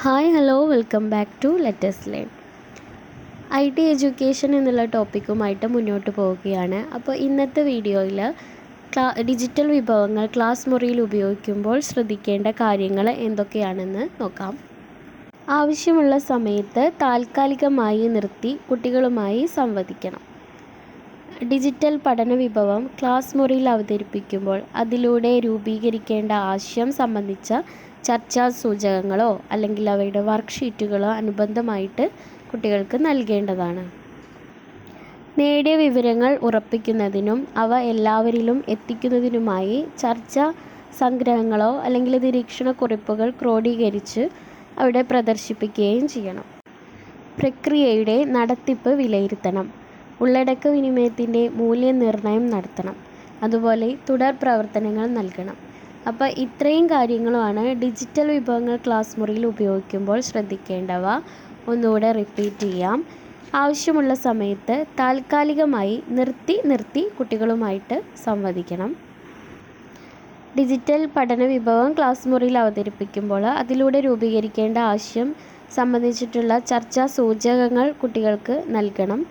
Hi hello welcome back to let's learn. IT education എന്നുള്ള ടോപ്പിക്കുമായിട്ട് മുന്നോട്ട് പോവുകയാണ്. അപ്പോൾ ഇന്നത്തെ വീഡിയോയിൽ ഡിജിറ്റൽ വിഭവങ്ങൾ ക്ലാസ് മുറിയിൽ ഉപയോഗിക്കുമ്പോൾ ശ്രദ്ധിക്കേണ്ട കാര്യങ്ങൾ എന്തൊക്കെയാണെന്ന് നോക്കാം. ആവശ്യമുള്ള സമയത്ത് താൽക്കാലികമായി നിർത്തി കുട്ടികളുമായി സംവദിക്കണം. ഡിജിറ്റൽ പഠന വിഭവം ക്ലാസ് മുറിയിൽ അവതരിപ്പിക്കുമ്പോൾ അതിലൂടെ രൂപീകരിക്കേണ്ട ആശയം സംബന്ധിച്ച ചർച്ചാ സൂചകങ്ങളോ അല്ലെങ്കിൽ അവയുടെ വർക്ക്ഷീറ്റുകളോ അനുബന്ധമായിട്ട് കുട്ടികൾക്ക് നൽകേണ്ടതാണ്. നേടിയ വിവരങ്ങൾ ഉറപ്പിക്കുന്നതിനും അവ എല്ലാവരിലും എത്തിക്കുന്നതിനുമായി ചർച്ചാ സംഗ്രഹങ്ങളോ അല്ലെങ്കിൽ നിരീക്ഷണക്കുറിപ്പുകൾ ക്രോഡീകരിച്ച് അവിടെ പ്രദർശിപ്പിക്കുകയും ചെയ്യണം. പ്രക്രിയയുടെ നടത്തിപ്പ് വിലയിരുത്തണം. ഉള്ളടക്ക വിനിമയത്തിൻ്റെ മൂല്യനിർണ്ണയം നടത്തണം. അതുപോലെ തുടർ പ്രവർത്തനങ്ങൾ നൽകണം. അപ്പോൾ ഇത്രയും കാര്യങ്ങളുമാണ് ഡിജിറ്റൽ വിഭവങ്ങൾ ക്ലാസ് മുറിയിൽ ഉപയോഗിക്കുമ്പോൾ ശ്രദ്ധിക്കേണ്ടവ. ഒന്നുകൂടെ റിപ്പീറ്റ് ചെയ്യാം. ആവശ്യമുള്ള സമയത്ത് താൽക്കാലികമായി നിർത്തി കുട്ടികളുമായിട്ട് സംവദിക്കണം. ഡിജിറ്റൽ പഠന വിഭവം ക്ലാസ് മുറിയിൽ അവതരിപ്പിക്കുമ്പോൾ അതിലൂടെ രൂപീകരിക്കേണ്ട ആശയം സംബന്ധിച്ചിട്ടുള്ള ചർച്ചാ സൂചകങ്ങൾ കുട്ടികൾക്ക് നൽകണം,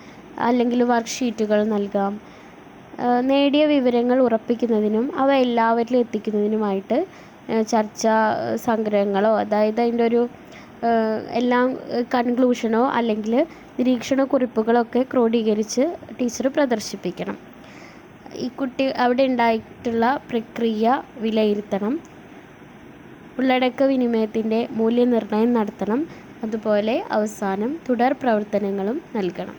അല്ലെങ്കിൽ വർക്ക്ഷീറ്റുകൾ നൽകാം. നേടിയ വിവരങ്ങൾ ഉറപ്പിക്കുന്നതിനും അവ എല്ലാവരിലും എത്തിക്കുന്നതിനുമായിട്ട് ചർച്ചാ സംഗ്രഹങ്ങളോ, അതായത് അതിൻ്റെ ഒരു എല്ലാം കൺക്ലൂഷനോ അല്ലെങ്കിൽ നിരീക്ഷണക്കുറിപ്പുകളൊക്കെ ക്രോഡീകരിച്ച് ടീച്ചർ പ്രദർശിപ്പിക്കണം. ഈ കുട്ടി അവിടെ ഉണ്ടായിട്ടുള്ള പ്രക്രിയ വിലയിരുത്തണം. ഉള്ളടക്ക വിനിമയത്തിൻ്റെ മൂല്യനിർണ്ണയം നടത്തണം. അതുപോലെ അവസാനം തുടർ പ്രവർത്തനങ്ങളും നൽകണം.